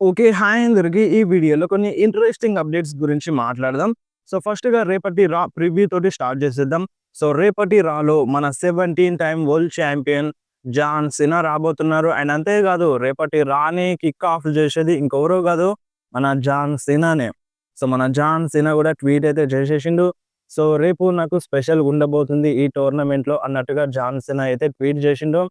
Okay. Hi అందరికి. ఈ వీడియోలో కొన్ని ఇంట్రెస్టింగ్ అప్డేట్స్ గురించి మాట్లాడదాం. సో, ఫస్ట్‌గా రేపటి రా ప్రివ్యూ తోటి స్టార్ట్ చేసేద్దాం. సో, రేపటి రాలో మన 17 time world champion John Cena రాబోతున్నారు. అండ్ అంతేకాదు రేపటి రాని కిక్ ఆఫ్ చేసేది ఇంకెవరో కాదు మన జాన్ సీనానే. సో, మన జాన్ సీనా కూడా ట్వీట్ అయితే చేసేసిండు. సో, రేపు నాకు స్పెషల్‌గా ఉండబోతుంది ఈ టోర్నమెంట్‌లో అన్నట్టుగా జాన్ సీనా అయితే ట్వీట్ చేసిండు.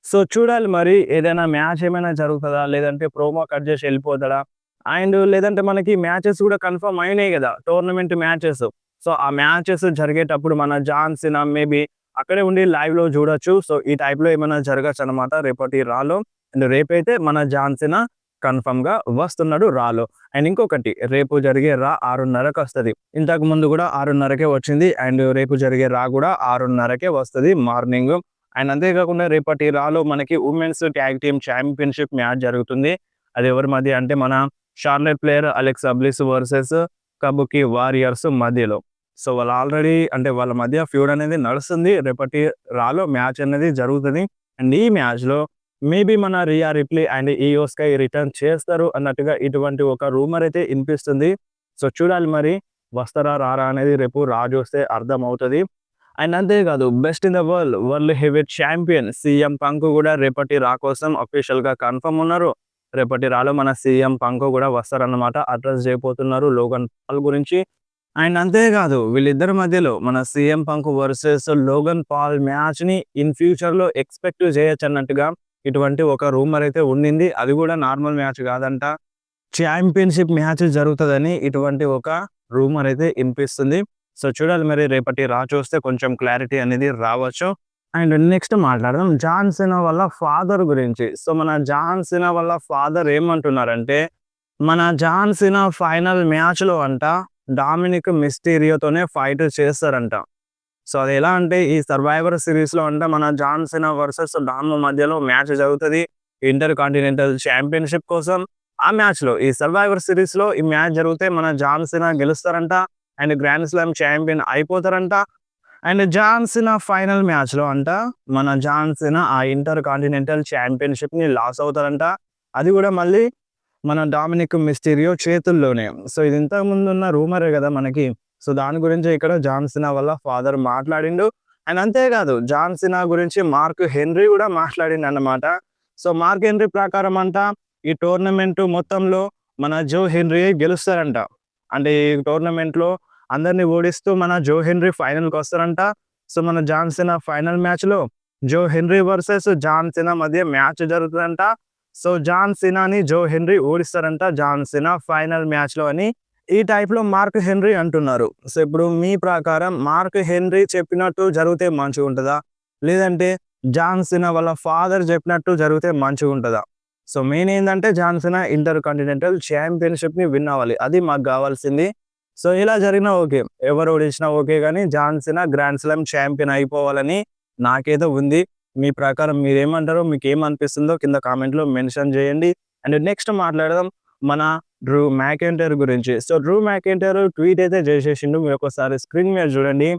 సో, చూడాలి మరి ఏదైనా మ్యాచ్ ఏమైనా జరుగుతదా? లేదంటే ప్రోమో కట్ జేసి ఎళ్ళిపోతాడా? అండ్ లేదంటే మనకి మ్యాచెస్ గూడా కన్ఫర్మ్ అయినాయి గదా! Tournament matches. సో, ఆ మ్యాచెస్ జరిగేటప్పుడు మన జాన్ సీనా మేబీ అక్కడే ఉండి లైవ్‌లో జూడొచ్చు. సో, ఈ టైప్‌లో ఏమైనా జరగొచ్చనమాట రేపటి రాలో. అండ్ రేపైతే మన జాన్ సీనా కన్ఫర్మ్‌గా వస్తున్నాడు రాలో. అండ్ ఇంకొకటి రేపు జరిగే రా 6:30కొస్తది. ఇంతకు ముందు గూడా 6:30కే వచ్చింది. అండ్ రేపు జరిగే రా గూడా 6:30కే వస్తది మార్నింగ్. అండ్ అంతేకాకుండా రేపటి రాలో మనకి women's tag team championship match జరుగుతుంది. అది ఎవరి మధ్య అంటే మన Charlotte player Alexa bliss versus kabuki warriors మధ్యలో. సో, వాళ్ళు ఆల్రెడీ అంటే వాళ్ళ మధ్య ఫ్యూడ్ అనేది నడుస్తుంది. రేపటి రాలో మ్యాచ్ అనేది జరుగుతది. అండ్ ఈ మ్యాచ్‌లో మేబీ మన రియా రిప్లీ అండ్ ఇయో స్కై రిటర్న్ చేస్తారు అన్నట్టుగా ఇటువంటి ఒక రూమర్ అయితే ఇనిపిస్తుంది. సో, చూడాలి మరి వస్తారా? రారా? అనేది రేపు రా జూస్తే అర్థమవుతది. అండ్ అంతేకాదు best in the world heavyweight champion CM Punk కూడా రేపటి రా కోసం అఫీషియల్‌గా కన్ఫర్మ్ ఉన్నారు. రేపటి రాలో మన సీఎం పంక్ కూడా వస్తారన్నమాట. అడ్రెస్ చేయబోతున్నారు లోగన్ పాల్ గురించి. అండ్ అంతేకాదు వీళ్ళిద్దరి మధ్యలో మన CM Punk versus Logan Paul మ్యాచ్‌ని ఇన్ ఫ్యూచర్‌లో ఎక్స్‌పెక్ట్ చేయొచ్చన్నట్టుగా ఇటువంటి ఒక రూమర్ అయితే ఉండింది. అది కూడా నార్మల్ మ్యాచ్ కాదంట. ఛాంపియన్‌షిప్ మ్యాచ్ జరుగుతదని ఇటువంటి ఒక రూమర్ అయితే ఇనిపిస్తుంది. సో, చూడాలి మరి రేపటి రా చూస్తే కొంచెం క్లారిటీ అనేది రావచ్చు. అండ్ నెక్స్ట్ మాట్లాడదాం జాన్ సీనా వాళ్ళ ఫాదర్ గురించి. సో, మన జాన్ సీనా వాళ్ళ ఫాదర్ ఏమంటున్నారంటే, మన జాన్ సీనా ఫైనల్ మ్యాచ్‌లో అంట డామినిక్ మిస్టీరియోతోనే ఫైట్ చేస్తారంట. సో, అదెలా అంటే ఈ సర్వైవర్ సీరీస్‌లో అంట మన జాన్ సీనా వర్సెస్ డామ్ మధ్యలో మ్యాచ్ జరుగుతది. ఇంటర్ కాంటినెంటల్ ఛాంపియన్‌షిప్ కోసం. ఆ మ్యాచ్‌లో ఈ సర్వైవర్ సీరీస్‌లో ఈ మ్యాచ్ జరిగితే మన జాన్ సీనా గెలుస్తారంట. అండ్ గ్రాండ్ స్లామ్ ఛాంపియన్ అయిపోతారంట. అండ్ జాన్ సీనా ఫైనల్ మ్యాచ్‌లో అంట మన జాన్ సీనా ఆ ఇంటర్ కాంటినెంటల్ ఛాంపియన్‌షిప్‌ని లాస్ అవుతారంట. అది గూడా మళ్ళీ మన డామినిక్ మిస్టీరియో చేతుల్లోనే. సో, ఇది ఇంతకు ముందున్న రూమరే గదా మనకి. సో, దాని గురించే ఇక్కడ జాన్ సీనా వాళ్ళ ఫాదర్ మాట్లాడిండు. అండ్ అంతేకాదు జాన్ సీనా గురించి మార్క్ హెన్రీ గూడా మాట్లాడిండన్నమాట. సో, మార్క్ హెన్రీ ప్రకారం అంట ఈ టోర్నమెంట్ మొత్తంలో మన జో హెన్రీయే గెలుస్తారంట. అంటే ఈ టోర్నమెంట్‌లో అందరిని ఓడిస్తూ మన జో హెన్రీ ఫైనల్‌కొస్తారంట. సో, మన జాన్ సీనా ఫైనల్ మ్యాచ్‌లో జో హెన్రీ వర్సెస్ జాన్ సీనా మధ్య మ్యాచ్ జరుగుతదంట. సో, జాన్ సీనాని జో హెన్రీ ఓడిస్తారంట జాన్ సీనా ఫైనల్ మ్యాచ్‌లో అని ఈ టైప్‌లో మార్క్ హెన్రీ అంటున్నారు. సో, ఇప్పుడు మీ ప్రకారం మార్క్ హెన్రీ చెప్పినట్టు జరిగితే మంచిగుంటదా? లేదంటే జాన్ సీనా వాళ్ళ ఫాదర్ చెప్పినట్టు జరిగితే మంచిగుంటదా? సో, మెయిన్ ఏందంటే జాన్ సీనా ఇంటర్ కాంటినెంటల్ ఛాంపియన్‌షిప్‌ని విన్ అవ్వాలి. అది మాకు గావాల్సింది. సో, ఇలా జరిగినా ఓకే. ఎవరు ఓడించినా ఓకే గానీ John Cena grand slam champion అయిపోవాలని నాకైతే ఉంది. మీ ప్రకారం మీరేమంటారో, మీకేమనిపిస్తుందో కింద కామెంట్‌లో మెన్షన్ జేయండి. అండ్ నెక్స్ట్ మాట్లాడదాం మన డ్రూ మ్యాకెంటైర్ గురించి. సో, డ్రూ మ్యాకెంటైర్ ట్వీట్ అయితే చేసేసిండు. మీరొకసారి స్క్రీన్ మీద చూడండి.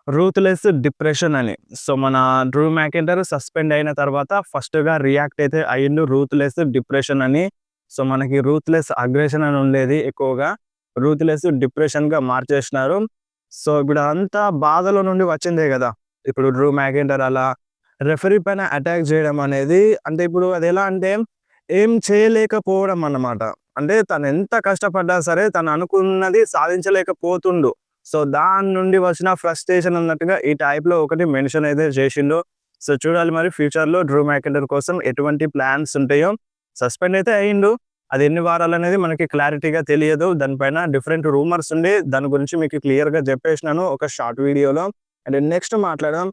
రూత్‌లెస్ డిప్రెషన్ అని. సో, మన డ్రూ మ్యాకెంటైర్ సస్పెండ్ అయిన తర్వాత ఫస్ట్‌గా రియాక్ట్ అయితే అయ్యిండు రూత్‌లెస్ డిప్రెషన్ అని. సో, మనకి రూత్‌లెస్ అగ్రెషన్ అని ఉండేది ఎక్కువగా. రూత్‌లెస్ డిప్రెషన్‌గా మార్చేసినారు. సో, ఇప్పుడు అంతా బాధలో నుండి వచ్చిందే గదా! ఇప్పుడు డ్రూ మ్యాకెంటైర్ అలా రెఫరీ పైన అటాక్ చేయడం అనేది అంటే ఇప్పుడు అదెలా అంటే ఏం చేయలేకపోవడం అన్నమాట. అంటే తనెంత కష్టపడ్డా సరే తను అనుకున్నది సాధించలేకపోతుండు. సో, దాని నుండి వచ్చిన ఫ్రస్ట్రేషన్ అన్నట్టుగా ఈ టైప్‌లో ఒకటి మెన్షన్ అయితే చేసిండు. సో, చూడాలి మరి ఫ్యూచర్‌లో డ్రూ మ్యాకెంటైర్ కోసం ఎటువంటి ప్లాన్స్ ఉంటాయో. సస్పెండ్ అయితే అయ్యిండు. అది ఎన్ని వారాలనేది మనకి క్లారిటీగా తెలియదు. దానిపైన డిఫరెంట్ రూమర్స్ ఉండి దాని గురించి మీకు క్లియర్‌గా చెప్పేసినాను ఒక షార్ట్ వీడియోలో. అండ్ నెక్స్ట్ మాట్లాడదాం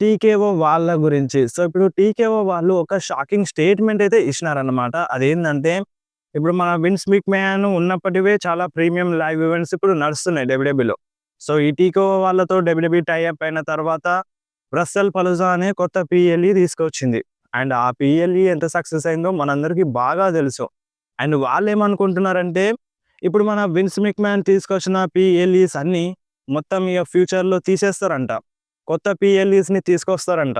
టీకేఓ వాళ్ళ గురించి. సో, ఇప్పుడు టీకేఓ వాళ్ళు ఒక షాకింగ్ స్టేట్మెంట్ అయితే ఇచ్చినారన్నమాట. అదేందంటే ఇప్పుడు మన విన్స్ మెక్‌మ్యాన్ ఉన్నప్పటివే చాలా ప్రీమియం లైవ్ ఈవెంట్స్ ఇప్పుడు నడుస్తున్నాయి డబ్ల్యూడబ్ల్యూలో. సో, ఈ టీకేఓ వాళ్ళతో డబ్ల్యూడబ్ల్యూ టై అప్ అయిన తర్వాత రస్సెల్ పలూజా అనే కొత్త పీఎల్ఈ తీసుకొచ్చింది. అండ్ ఆ పీఎల్ఈ ఎంత సక్సెస్ అయిందో మనందరికీ బాగా తెలుసు. అండ్ వాళ్ళేమనుకుంటున్నారంటే ఇప్పుడు మన విన్స్ మెక్‌మ్యాన్ తీసుకొచ్చిన పీఎల్ఈస్ అన్నీ మొత్తం ఇగ ఫ్యూచర్‌లో తీసేస్తారంట. కొత్త పీఎల్ఈస్‌ని తీసుకొస్తారంట.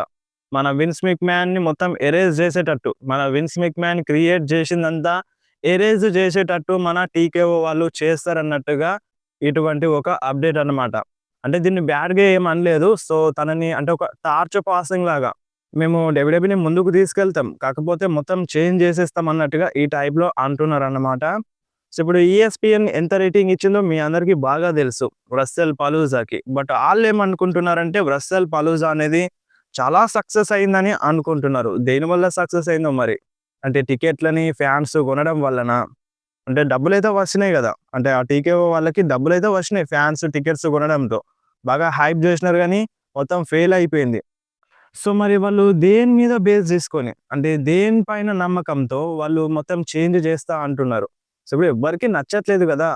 మన విన్స్ మెక్‌మ్యాన్‌ని మొత్తం ఎరేజ్ చేసేటట్టు. మన విన్స్ మెక్‌మ్యాన్ క్రియేట్ చేసిందంతా ఎరేజ్ చేసేటట్టు మన టీకేఓ వాళ్ళు చేస్తారన్నట్టుగా ఇటువంటి ఒక అప్డేట్ అన్నమాట. అంటే దీన్ని బ్యాడ్‌గా ఏమి అనలేదు. సో, తనని అంటే ఒక టార్చ్ పాసింగ్ లాగా మేము డబ్ల్యూడబ్ల్యూఈని ముందుకు తీసుకెళ్తాం. కాకపోతే మొత్తం చేంజ్ చేసేస్తాం అన్నట్టుగా ఈ టైప్‌లో అంటున్నారన్నమాట. సో, ఇప్పుడు ఈఎస్‌పీఎన్ ఎంత రేటింగ్ ఇచ్చిందో మీ అందరికీ బాగా తెలుసు రస్సెల్ పలూజాకి. బట్ ఆళ్ళేమనుకుంటున్నారంటే రస్సెల్ పలూజా అనేది చాలా సక్సెస్ అయిందని అనుకుంటున్నారు. దేనివల్ల సక్సెస్ అయిందో మరి? అంటే టికెట్లని ఫ్యాన్స్ కొనడం వల్లనా? అంటే డబ్బులైతే వస్తున్నాయి గదా! అంటే ఆ టీకేఓ వాళ్ళకి డబ్బులైతే వస్తున్నాయి ఫ్యాన్స్ టికెట్స్ కొనడంతో. బాగా హైప్ జేసినారు గానీ మొత్తం ఫెయిల్ అయిపోయింది. సో, మరి వాళ్ళు దేని మీద బేస్ జేసుకొని అంటే దేని పైన నమ్మకంతో వాళ్ళు మొత్తం చేంజ్ చేస్తా అంటున్నారు. సో, ఇప్పుడు ఎవ్వరికీ నచ్చట్లేదు గదా!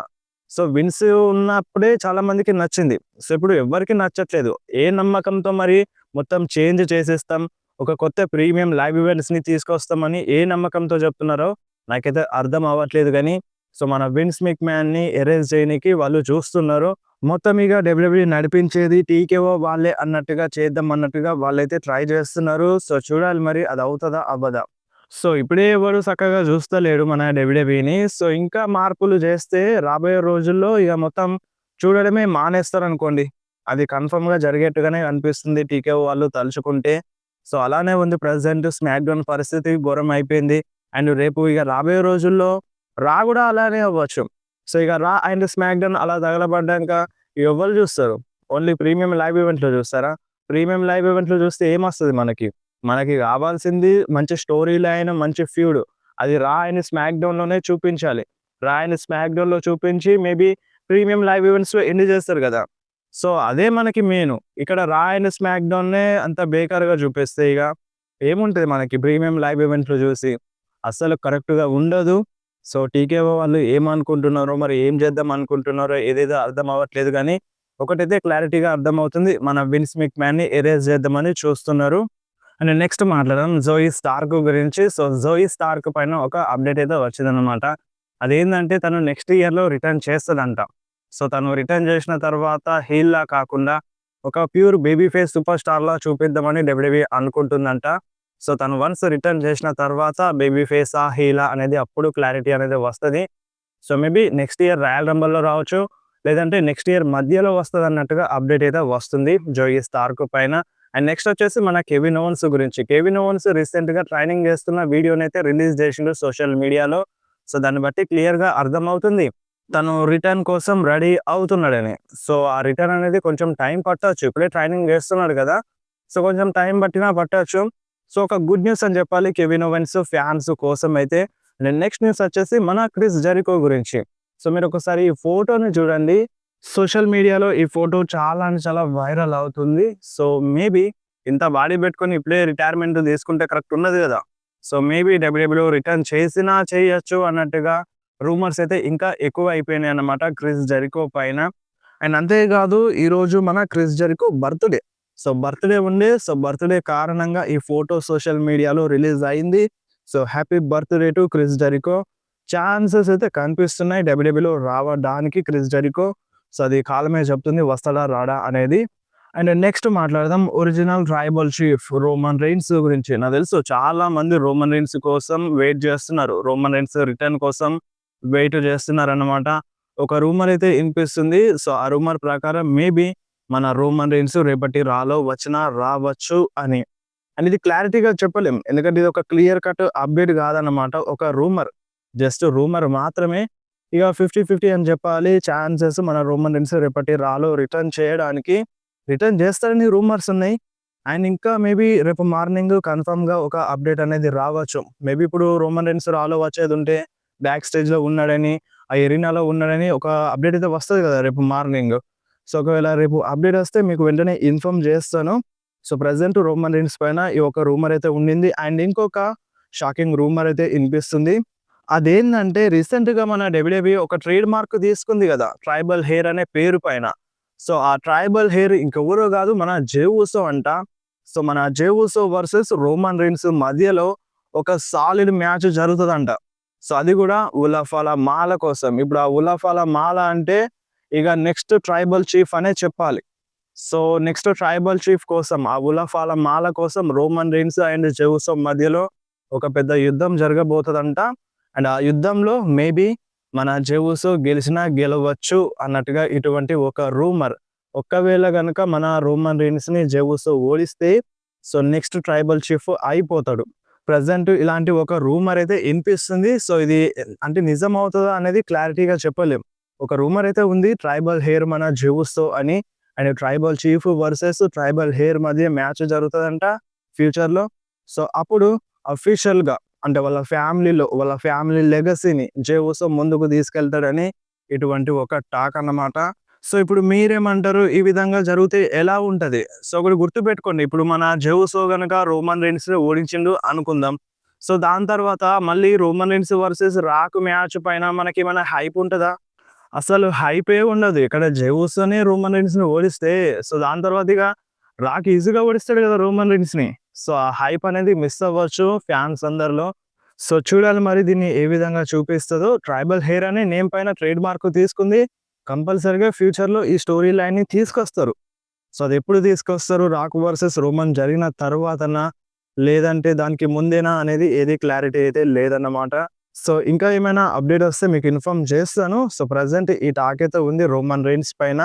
సో, విన్స్ ఉన్నప్పుడే చాలా మందికి నచ్చింది. సో, ఇప్పుడు ఎవ్వరికీ నచ్చట్లేదు. ఏ నమ్మకంతో మరి మొత్తం చేంజ్ చేసేస్తాం, ఒక కొత్త ప్రీమియం లైవ్ ఈవెంట్స్‌ని తీసుకొస్తామని ఏ నమ్మకంతో జెప్తున్నారో నాకైతే అర్థం అవ్వట్లేదు గానీ, సో, మన విన్స్ మెక్‌మ్యాన్‌ని ఎరేజ్ చేయనీకి వాళ్ళు చూస్తున్నారు. మొత్తం ఇగ డబ్ల్యూడబ్ల్యూఈ నడిపించేది టీకేఓ వాళ్ళే అన్నట్టుగా చేద్దాం అన్నట్టుగా వాళ్ళైతే ట్రై చేస్తున్నారు. సో, చూడాలి మరి అది అవుతదా? అవ్వదా? సో, ఇప్పుడే ఎవరు సక్కగా చూస్తలేడు మన డబ్ల్యూడబ్ల్యూఈని. సో, ఇంకా మార్పులు చేస్తే రాబోయే రోజుల్లో ఇగ మొత్తం చూడడమే మానేస్తారనుకోండి. అది కన్ఫర్మ్‌గా జరిగేట్టుగానే అనిపిస్తుంది టీకేఓ వాళ్ళు తలుచుకుంటే. సో, అలానే ఉంది ప్రెజెంట్ స్మాక్ డౌన్ పరిస్థితి ఘోరం అయిపోయింది. అండ్ రేపు ఇగ రాబోయే రోజుల్లో రా గూడా అలానే అవ్వచ్చు. సో, ఇగ రా అండ్ స్మాక్ డౌన్ అలా తగలబడ్డాక ఎవ్వరు చూస్తారు? ఓన్లీ ప్రీమియం లైవ్ ఈవెంట్‌లో చూస్తారా? ప్రీమియం లైవ్ ఈవెంట్‌లో చూస్తే ఏమొస్తది మనకి? మనకి కావాల్సింది మంచి స్టోరీ లైన్, మంచి ఫ్యూడ్. అది రా అండ్ స్మాక్ డౌన్‌లోనే చూపించాలి. రా అండ్ స్మాక్ డౌన్‌లో చూపించి మేబీ ప్రీమియం లైవ్ ఈవెంట్స్‌లో ఎండ్ చేస్తారు గదా! సో, అదే మనకి మెయిను. ఇక్కడ రా అండ్ స్మాక్ డౌన్‌నే అంత బేకార్‌గా చూపిస్తే ఇగ ఏముంటది మనకి ప్రీమియం లైవ్ ఈవెంట్‌లో చూసి? అస్సలు కరెక్ట్‌గా ఉండదు. సో, టీకేఓ వాళ్ళు ఏమనుకుంటున్నారో, మరి ఏం చేద్దాం అనుకుంటున్నారో ఏదేదో అర్థం అవ్వట్లేదు గానీ, ఒకటైతే క్లారిటీగా అర్థమవుతుంది. మన విన్స్ మెక్‌మ్యాన్‌ని ఎరేజ్ చేద్దామని చూస్తున్నారు. అండ్ నెక్స్ట్ మాట్లాడదాం జోయి స్టార్క్ గురించి. సో, జోయి స్టార్క్ పైన ఒక అప్డేట్ అయితే వచ్చిందనమాట. అదేందంటే తను నెక్స్ట్ ఇయర్‌లో రిటర్న్ చేస్తదంట. సో, తను రిటర్న్ చేసిన తర్వాత హీల్‌లా కాకుండా ఒక ప్యూర్ బేబీ ఫేస్ సూపర్ స్టార్‌లా చూపిద్దామని డబ్ల్యూడబ్ల్యూఈ అనుకుంటుందంట. సో, తను వన్స్ రిటర్న్ చేసిన తర్వాత బేబీ ఫేసా, హీలా అనేది అప్పుడు క్లారిటీ అనేది వస్తది. So, maybe next year Royal రంబల్‌లో రావచ్చు. లేదంటే నెక్స్ట్ ఇయర్ మధ్యలో వస్తదన్నట్టుగా అప్డేట్ అయితే వస్తుంది జోయి స్టార్క్ పైన. అండ్ నెక్స్ట్ వచ్చేసి మన కెవిన్ ఓవెన్స్ గురించి. కెవిన్ ఓవెన్స్ రీసెంట్‌గా ట్రైనింగ్ చేస్తున్న వీడియోనైతే రిలీజ్ చేసిండు సోషల్ మీడియాలో. సో, దాన్ని బట్టి క్లియర్‌గా అర్థమవుతుంది. తను రిటర్న్ కోసం రెడీ అవుతున్నాడని. సో, ఆ రిటర్న్ అనేది కొంచెం టైం పట్టొచ్చు. ఇప్పుడే ట్రైనింగ్ చేస్తున్నాడు గదా! సో, కొంచెం టైం పట్టినా పట్టొచ్చు. సో, ఒక గుడ్ న్యూస్ అని చెప్పాలి కెవిన్ ఓవెన్స్ ఫ్యాన్స్ కోసం అయితే. నెక్స్ట్ న్యూస్ వచ్చేసి మన క్రిస్ జెరికో గురించి. సో, మీరొకసారి ఈ ఫోటోని చూడండి. సోషల్ మీడియాలో ఈ ఫోటో చాలా అంటే చాలా వైరల్ అవుతుంది. సో, మేబీ ఇంత బాడీ పెట్టుకొని ఇప్పుడే రిటైర్మెంట్ తీసుకుంటే కరెక్ట్ ఉండదు గదా! సో, మేబీ డబ్ల్యూడబ్ల్యూఈ రిటర్న్ చేసినా చేయొచ్చు అన్నట్టుగా రూమర్స్ అయితే ఇంకా ఎక్కువ అయిపోయినాయన్నమాట క్రిస్ జెరికో పైన. అండ్ అంతేకాదు ఈరోజు మన Chris Jericho birthday. So, birthday ఉండే. సో, బర్త్‌డే కారణంగా ఈ ఫోటో సోషల్ మీడియాలో రిలీజ్ అయింది. So, happy birthday to Chris Jericho. Chances అయితే కనిపిస్తున్నాయి డబ్ల్యూడబ్ల్యూఈలో రావడానికి క్రిస్ జెరికో. సో, అది కాలమే చెప్తుంది వస్తాడా? రాడా? అనేది. అండ్ నెక్స్ట్ మాట్లాడదాం original tribal chief Roman rains గురించి. నాకు తెలుసు చాలా మంది రోమన్ రెయిన్స్ కోసం వెయిట్ చేస్తున్నారు. రోమన్ రెయిన్స్ రిటర్న్ కోసం వెయిట్ చేస్తున్నారన్నమాట. ఒక రూమర్ అయితే ఇనిపిస్తుంది. సో, ఆ రూమర్ ప్రకారం మేబీ మన రోమన్ రెయిన్స్ రేపటి రాలో వచ్చినా రావచ్చు అని. అండ్ ఇది క్లారిటీగా చెప్పలేం. ఎందుకంటే ఇది ఒక క్లియర్ కట్ అప్డేట్ కాదన్నమాట. ఒక రూమర్. జస్ట్ రూమర్ మాత్రమే. ఇక 50-50 అని చెప్పాలి. ఛాన్సెస్ మన రోమన్ రెయిన్స్ రేపటి రాలో రిటర్న్ చేస్తారని రూమర్స్ ఉన్నాయి. అండ్ ఇంకా మేబీ రేపు మార్నింగ్ కన్ఫర్మ్‌గా ఒక అప్డేట్ అనేది రావచ్చు. మేబీ ఇప్పుడు రోమన్ రెయిన్స్ రాలో వచ్చేదుంటే బ్యాక్ స్టేజ్‌లో ఉన్నాడని, ఆ ఎరీనాలో ఉన్నాడని ఒక అప్డేట్ అయితే వస్తది కదా! రేపు మార్నింగ్. సో, ఒకవేళ రేపు అప్డేట్ వస్తే మీకు వెంటనే ఇన్ఫార్మ్ చేస్తాను. సో, ప్రెజెంట్ రోమన్ రెయిన్స్ పైన ఈ ఒక రూమర్ అయితే ఉండింది. అండ్ ఇంకొక షాకింగ్ రూమర్ అయితే ఇనిపిస్తుంది. అదేందంటే రీసెంట్‌గా మన డబ్ల్యూడబ్ల్యూఈ ఒక ట్రేడ్ మార్క్ తీసుకుంది గదా! ట్రైబల్ హెయిర్ అనే పేరు పైన. సో, ఆ ట్రైబల్ హెయిర్ ఇంకెవరో గాదు మన జే ఉసో అంట. సో, మన జే ఉసో వర్సెస్ రోమన్ రెయిన్స్ మధ్యలో ఒక సాలిడ్ మ్యాచ్ జరుగుతదంట. సో, అది గూడా ఉలఫాల మాల కోసం. ఇప్పుడు ఆ ఉలఫాల మాల అంటే ఇగ నెక్స్ట్ ట్రైబల్ చీఫ్ అనే చెప్పాలి. సో, నెక్స్ట్ ట్రైబల్ చీఫ్ కోసం ఆ ఉలఫాల మాల కోసం రోమన్ రెయిన్స్ అండ్ జే ఉసో మధ్యలో ఒక పెద్ద యుద్ధం జరగబోతదంట. అండ్ ఆ యుద్ధంలో మేబీ మన జెవుసో గెలిచినా గెలవచ్చు అన్నట్టుగా ఇటువంటి ఒక రూమర్. ఒకవేళ గనుక మన రోమన్ రీన్స్‌ని జెవుసో ఓడిస్తే సో నెక్స్ట్ ట్రైబల్ చీఫ్ అయిపోతాడు. ప్రెజెంట్ ఇలాంటి ఒక రూమర్ అయితే ఇనిపిస్తుంది. సో ఇది అంటే నిజం అవుతదా అనేది క్లారిటీగా చెప్పలేం. ఒక రూమర్ అయితే ఉంది. ట్రైబల్ హెయిర్ మన జెవుసో అని and tribal chief versus tribal hair మధ్య మ్యాచ్ జరుగుతదంట ఫ్యూచర్‌లో. సో అప్పుడు అఫీషియల్‌గా అంటే వాళ్ళ ఫ్యామిలీ లెగసీని జెవుసో ముందుకు తీసుకెళ్తాడని ఇటువంటి ఒక టాక్ అన్నమాట. సో ఇప్పుడు మీరేమంటారు? ఈ విధంగా జరిగితే ఎలా ఉంటది? సో ఒకటి గుర్తుపెట్టుకోండి. ఇప్పుడు మన జెవుసో గనక రోమన్ రీన్స్‌ని ఓడించిండు అనుకుందాం. సో దాని తర్వాత మళ్ళీ Roman Reigns versus Rock match పైన మనకేమైనా హైప్ ఉంటదా? అసలు హైపే ఉండదు. ఇక్కడ జెవుసోనే రోమన్ రీన్స్‌ని ఓడిస్తే సో దాని తర్వాత ఇక రాక్ ఈజీగా ఓడిస్తాడు కదా రోమన్ రీన్స్‌ని. సో ఆ హైప్ అనేది మిస్ అవ్వచ్చు ఫ్యాన్స్ అందరిలో. సో చూడాలి మరి దీన్ని ఏ విధంగా చూపిస్తదో. ట్రైబల్ హెయిర్ అనే నేమ్ పైన ట్రేడ్ మార్క్ తీసుకుంది. కంపల్సరీగా ఫ్యూచర్‌లో ఈ స్టోరీ లైన్‌ని తీసుకొస్తారు. సో అదెప్పుడు తీసుకొస్తారు? రాక్ వర్సెస్ రోమన్ జరిగిన తరువాతనా? లేదంటే దానికి ముందేనా అనేది ఏది క్లారిటీ అయితే లేదన్నమాట. సో ఇంకా ఏమైనా అప్డేట్ వస్తే మీకు ఇన్ఫార్మ్ చేస్తాను. సో ప్రెజెంట్ ఈ టాక్ అయితే ఉంది రోమన్ రీన్స్ పైన.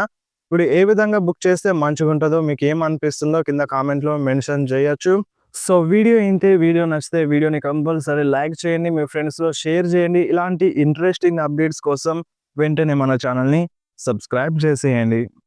ఇప్పుడు ఏ విధంగా బుక్ చేస్తే మంచిగుంటదో మీకేమనిపిస్తుందో కింద కామెంట్‌లో మెన్షన్ చేయొచ్చు. సో వీడియో ఇంతే. వీడియో నచ్చితే వీడియోని కంపల్సరీ లైక్ చేయండి. మీ ఫ్రెండ్స్‌లో షేర్ చేయండి. ఇలాంటి ఇంట్రెస్టింగ్ అప్డేట్స్ కోసం వెంటనే మన ఛానల్‌ని సబ్స్క్రైబ్ చేసేయండి.